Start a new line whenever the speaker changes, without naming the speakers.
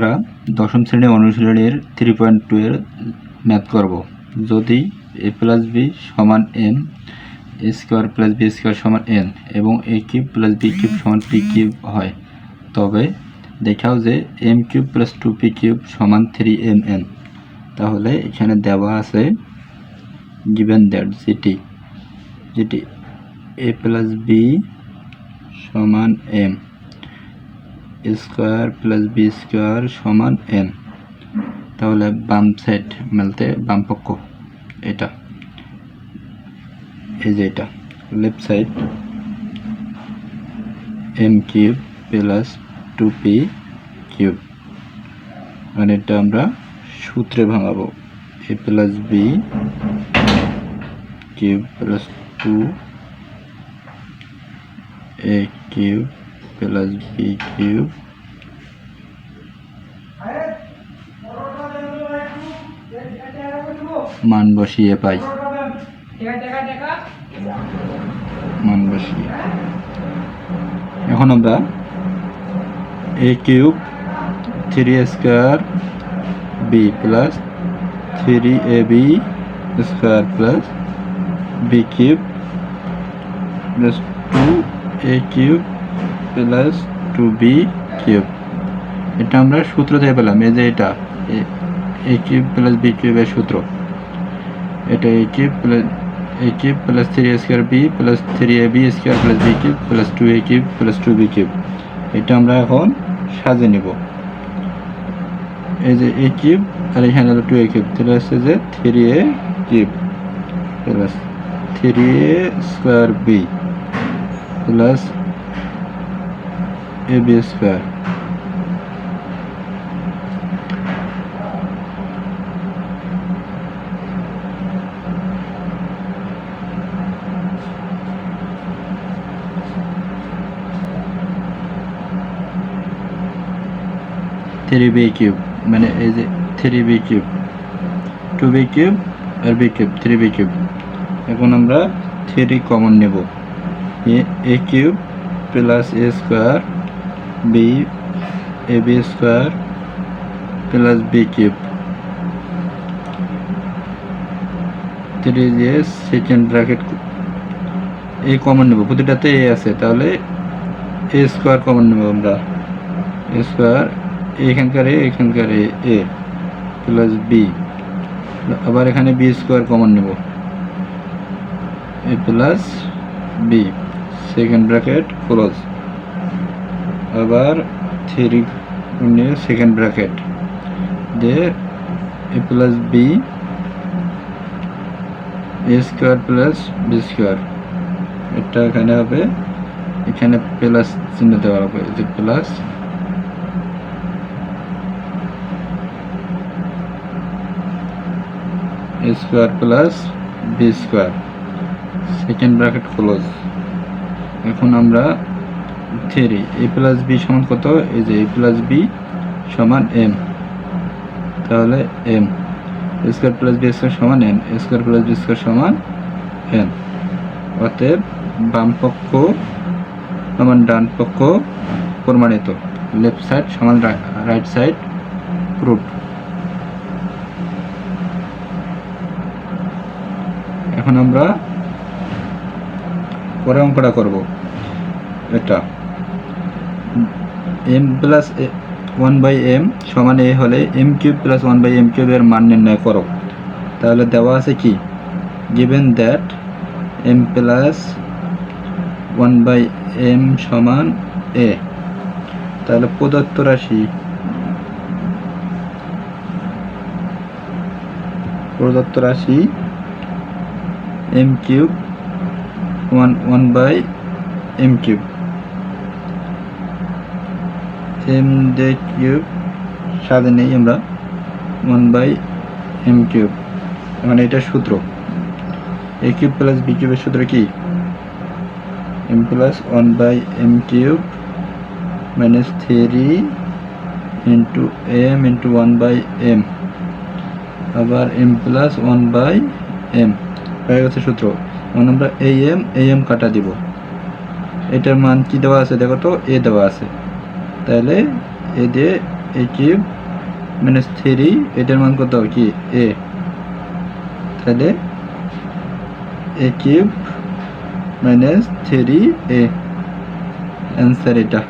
আমরা দশম শ্রেণী অনুশীলনীর 3.2 এর ম্যাথ করব। যদি a প্লাস বি সমান m square plus B square সমান n এবং a cube plus B cube সমান p কিউব হয়, তবে দেখাও যে m cube plus 2p cube সমান 3mn। তাহলে এখানে দেওয়া আছে given that যেটি a প্লাস বি সমান m square plus B square সমান n। তাহলে বাম সাইড মেলতে বাম পক্ষ এটা, এই যে এটা left side m cube plus 2p cube, আর এটা আমরা সূত্রে ভাঙাবো a plus B cube plus 2a cube plus B cube মান বসিয়ে পাই, মান বসিয়ে এখন আমরা a cube 3a square B plus 3ab square plus B cube plus 2a cube plus 2b cube, এটা আমরা সূত্র থেকে পেলাম। এই যে এটা a কিউব প্লাস বি কিউবের সূত্র, এটা a cube plus 3a square B plus 3ab square plus B cube plus 2a cube plus 2b cube. এটা আমরা এখন সাজিয়ে নেব। এই যে a কিউব আর এখানে হলো 2a কিউব, তাহলে হচ্ছে যে 3a cube plus 3a square B plus ab square three B cube, মানে এই যে 3b কিউব 2b কিউব আর b কিউব 3b কিউব। এখন আমরা 3 কমন নেব, a cube plus a square B ab square plus B cube 3 দিয়ে second bracket a common নেব, প্রতিটাতে a আছে, তাহলে a স্কোয়ার কমন নেব আমরা, a স্কোয়ার এখানকার a প্লাস বি, আবার এখানে বি স্কোয়ার কমন নেব a plus B second bracket close, আবার 3 নিয়ে সেকেন্ড ব্র্যাকেট দিয়ে a plus B a square plus B square, এটা এখানে হবে, এখানে প্লাস চিহ্ন দেওয়া হবে, যে plus a square plus B square second bracket close. এখন আমরা 3 a প্লাস বি সমান কত, এই যে a প্লাস বি সমান m, তাহলে m square plus B square সমান n square plus B square সমান n। অতএব বাম পক্ষ সমান ডান পক্ষ প্রমাণিত, লেফট সাইড সমান রাইট সাইড প্রুফ। এখন আমরা পরে অঙ্কটা করব। এটা m প্লাস 1/m সমান a হলে m কিউব প্লাস 1/m কিউবের মান নির্ণয় করো। তাহলে দেওয়া আছে কি, given that m plus 1/m সমান a, তাহলে প্রদত্ত রাশি m cube 1/m cube, m দে কিউব সাথে নেই আমরা 1/m কিউব, মানে এটা সূত্র a কিউব প্লাস b কিউবের সূত্র কি, m plus 1/m cube minus 3 into m into 1/m, আবার m প্লাস 1/m হয়ে গেছে সূত্র। এখন আমরা am কাটা দিব, এটার মান কি দেওয়া আছে দেখো তো, a দেওয়া আছে, তাহলে এ দিয়ে এ কিউব মাইনাস 3, এটার মান কত কি এ, তাহলে এ কিউব মাইনাস 3 এ, অ্যান্সার এটা।